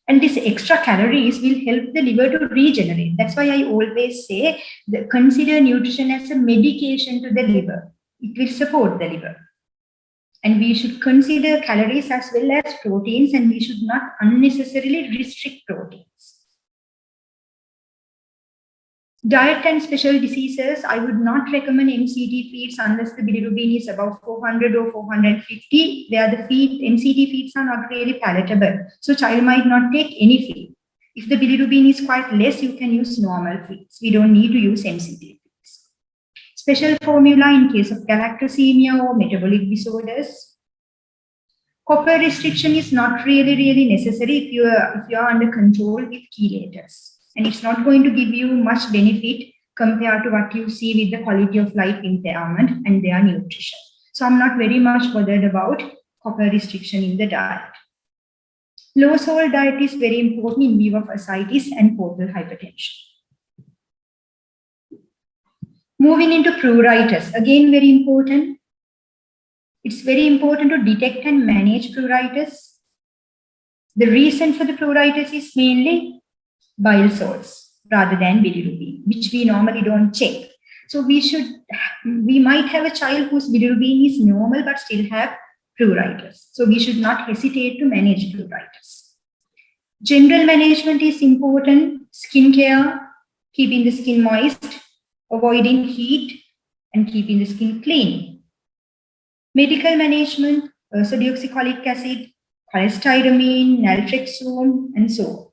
And these extra calories will help the liver to regenerate. That's why I always say that consider nutrition as a medication to the liver. It will support the liver. And we should consider calories as well as proteins, and we should not unnecessarily restrict proteins. Diet and special diseases, I would not recommend MCT feeds unless the bilirubin is above 400 or 450, where the MCT feeds are not really palatable. So child might not take any feed. If the bilirubin is quite less, you can use normal feeds. We don't need to use MCT feeds. Special formula in case of galactosemia or metabolic disorders. Copper restriction is not really necessary if you are under control with chelators. And it's not going to give you much benefit compared to what you see with the quality of life impairment and their nutrition. So I'm not very much bothered about copper restriction in the diet. Low salt diet is very important in view of ascites and portal hypertension. Moving into pruritus, again very important. It's very important to detect and manage pruritus. The reason for the pruritus is mainly bile salts rather than bilirubin, which we normally don't check. So we might have a child whose bilirubin is normal but still have pruritus. So we should not hesitate to manage pruritus. General management is important. Skin care, keeping the skin moist, avoiding heat, and keeping the skin clean. Medical management, ursodeoxycholic acid, cholestyramine, naltrexone, and so on.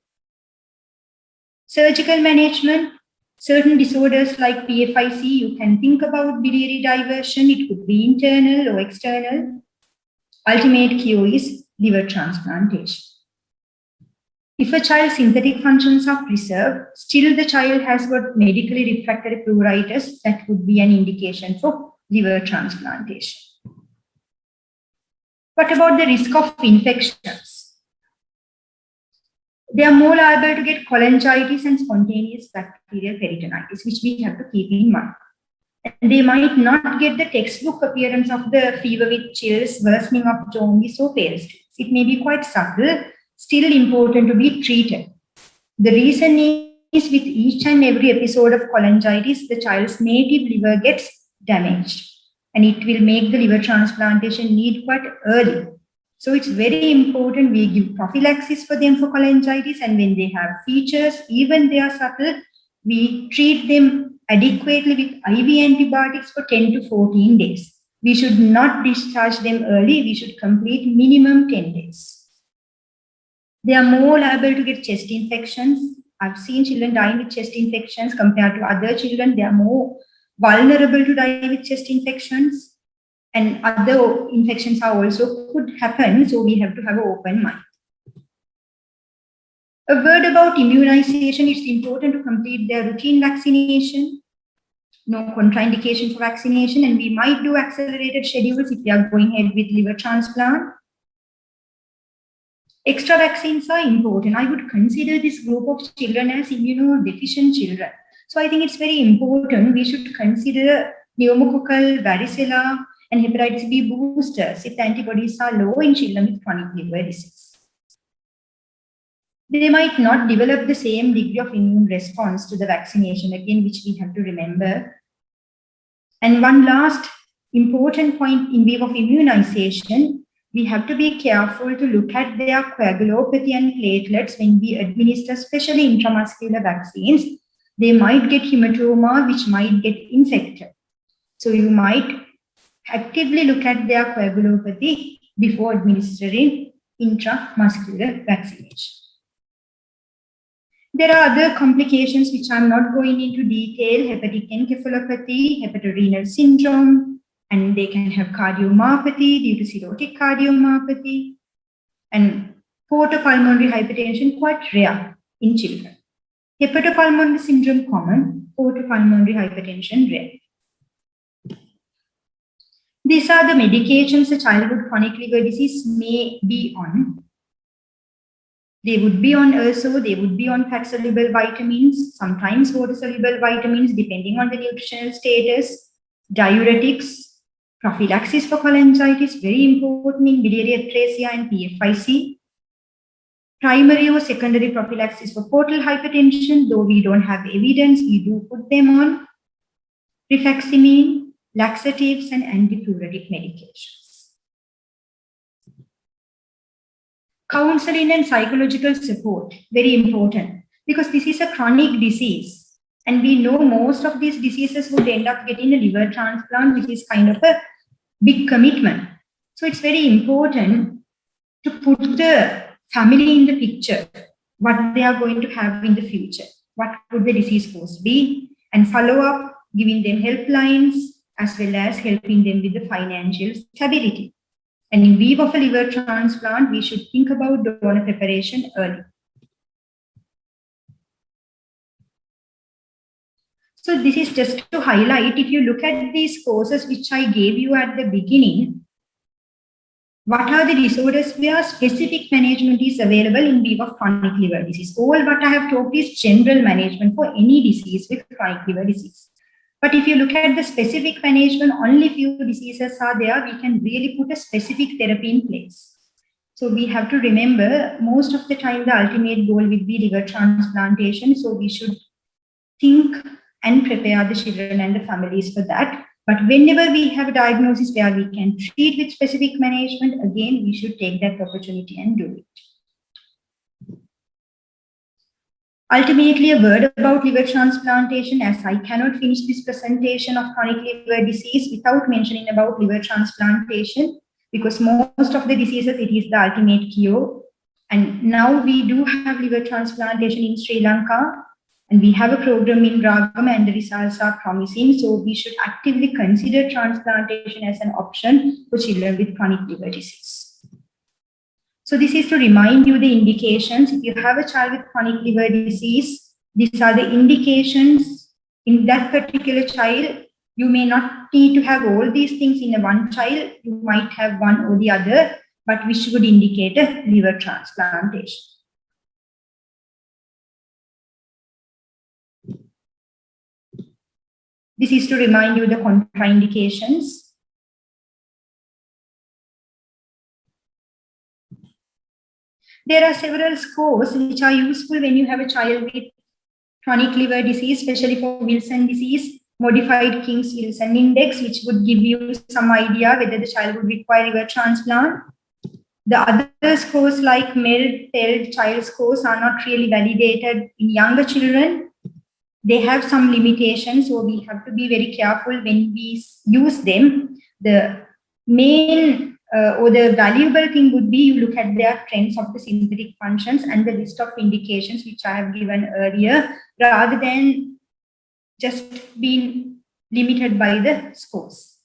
Surgical management, certain disorders like PFIC, you can think about biliary diversion. It could be internal or external. Ultimate cure is liver transplantation. If a child's synthetic functions are preserved, still the child has got medically refractory pruritus, that would be an indication for liver transplantation. What about the risk of infections? They are more liable to get cholangitis and spontaneous bacterial peritonitis, which we have to keep in mind. And they might not get the textbook appearance of the fever with chills, worsening of jaundice or pale streaks. It may be quite subtle, still important to be treated. The reason is with each and every episode of cholangitis, the child's native liver gets damaged, and it will make the liver transplantation need quite early. So it's very important we give prophylaxis for them for cholangitis, and when they have features, even they are subtle, we treat them adequately with IV antibiotics for 10 to 14 days. We should not discharge them early. We should complete minimum 10 days. They are more liable to get chest infections. I've seen children dying with chest infections compared to other children. They are more vulnerable to die with chest infections. And other infections are also could happen, so we have to have an open mind. A word about immunization. It's important to complete their routine vaccination. No contraindication for vaccination, and we might do accelerated schedules if we are going ahead with liver transplant. Extra vaccines are important. I would consider this group of children as immunodeficient children. So I think it's very important. We should consider pneumococcal, varicella, and hepatitis B boosters if the antibodies are low in children with chronic liver disease. They might not develop the same degree of immune response to the vaccination, again, which we have to remember. And one last important point in view of immunization, we have to be careful to look at their coagulopathy and platelets when we administer, especially intramuscular vaccines. They might get hematoma, which might get infected. So you might actively look at their coagulopathy before administering intramuscular vaccination. There are other complications which I'm not going into detail: hepatic encephalopathy, hepatorenal syndrome, and they can have cardiomyopathy due to cirrhotic cardiomyopathy, and portopulmonary hypertension quite rare in children. Hepatopulmonary syndrome common, portopulmonary hypertension rare. These are the medications a child with chronic liver disease may be on. They would be on also, they would be on fat-soluble vitamins, sometimes water-soluble vitamins, depending on the nutritional status, diuretics, prophylaxis for cholangitis, very important in biliary atresia and PFIC. Primary or secondary prophylaxis for portal hypertension, though we don't have evidence, we do put them on. Rifaximin, laxatives, and antipruritic medications. Counseling and psychological support, very important, because this is a chronic disease. And we know most of these diseases would end up getting a liver transplant, which is kind of a big commitment. So it's very important to put the family in the picture, what they are going to have in the future, what could the disease cause be, and follow up, giving them helplines, as well as helping them with the financial stability. And in view of a liver transplant, we should think about donor preparation early. So this is just to highlight, if you look at these courses which I gave you at the beginning, what are the disorders where specific management is available in view of chronic liver disease? All what I have talked is general management for any disease with chronic liver disease. But if you look at the specific management, only few diseases are there, we can really put a specific therapy in place. So we have to remember, most of the time the ultimate goal will be liver transplantation. So we should think and prepare the children and the families for that. But whenever we have a diagnosis where we can treat with specific management, again, we should take that opportunity and do it. Ultimately, a word about liver transplantation, as I cannot finish this presentation of chronic liver disease without mentioning about liver transplantation, because most of the diseases, it is the ultimate cure. And now we do have liver transplantation in Sri Lanka, and we have a program in Ragam, and the results are promising. So we should actively consider transplantation as an option for children with chronic liver disease. So this is to remind you the indications. If you have a child with chronic liver disease, these are the indications in that particular child. You may not need to have all these things in a one child. You might have one or the other, but which would indicate a liver transplantation. This is to remind you the contraindications. There are several scores which are useful when you have a child with chronic liver disease, especially for Wilson disease, modified King's-Wilson index, which would give you some idea whether the child would require liver transplant. The other scores like MELD, child scores are not really validated in younger children. They have some limitations, so we have to be very careful when we use them. The main or the valuable thing would be you look at their trends of the synthetic functions and the list of indications which I have given earlier, rather than just being limited by the scores.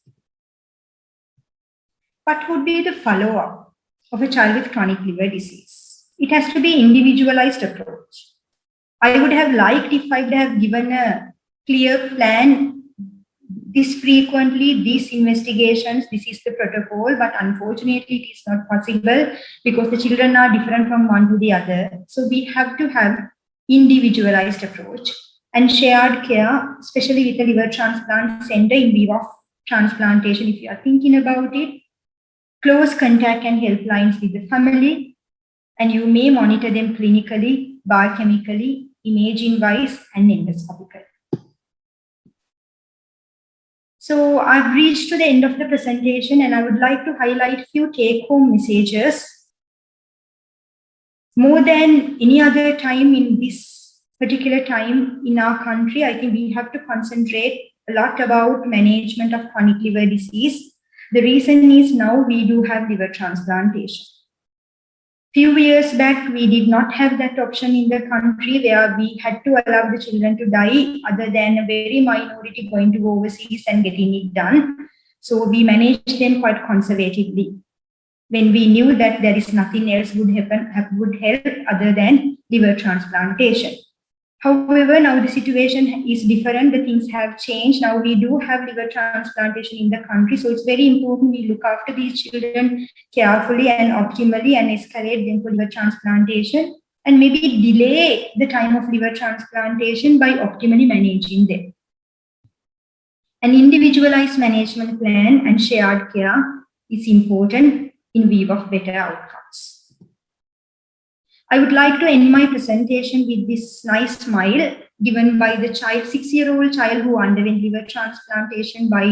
What would be the follow-up of a child with chronic liver disease? It has to be individualized approach. I would have liked if I would have given a clear plan, this frequently, these investigations, this is the protocol, but unfortunately it is not possible because the children are different from one to the other. So we have to have individualized approach and shared care, especially with the liver transplant center in view of transplantation. If you are thinking about it, close contact and helplines with the family, and you may monitor them clinically, biochemically, imaging-wise, and endoscopically. So I've reached to the end of the presentation, and I would like to highlight a few take-home messages. More than any other time in this particular time in our country, I think we have to concentrate a lot about management of chronic liver disease. The reason is now we do have liver transplantation. Few years back, we did not have that option in the country where we had to allow the children to die other than a very minority going to overseas and getting it done. So we managed them quite conservatively when we knew that there is nothing else would help other than liver transplantation. However, now the situation is different. The things have changed. Now we do have liver transplantation in the country. So it's very important we look after these children carefully and optimally and escalate them for liver transplantation. and maybe delay the time of liver transplantation by optimally managing them. An individualized management plan and shared care is important in view of better outcomes. I would like to end my presentation with this nice smile given by the child, 6-year-old child who underwent liver transplantation by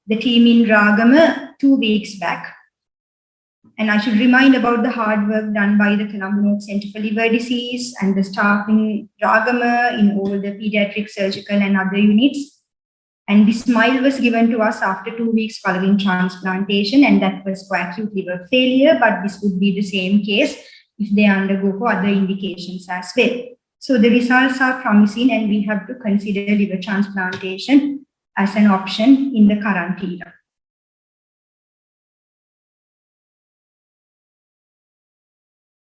the team in Ragama 2 weeks back. And I should remind about the hard work done by the Colombo North Center for Liver Disease and the staff in Ragama, in all the pediatric, surgical and other units. And this smile was given to us after 2 weeks following transplantation, and that was for acute liver failure, but this would be the same case if they undergo for other indications as well. So the results are promising, and we have to consider liver transplantation as an option in the current era.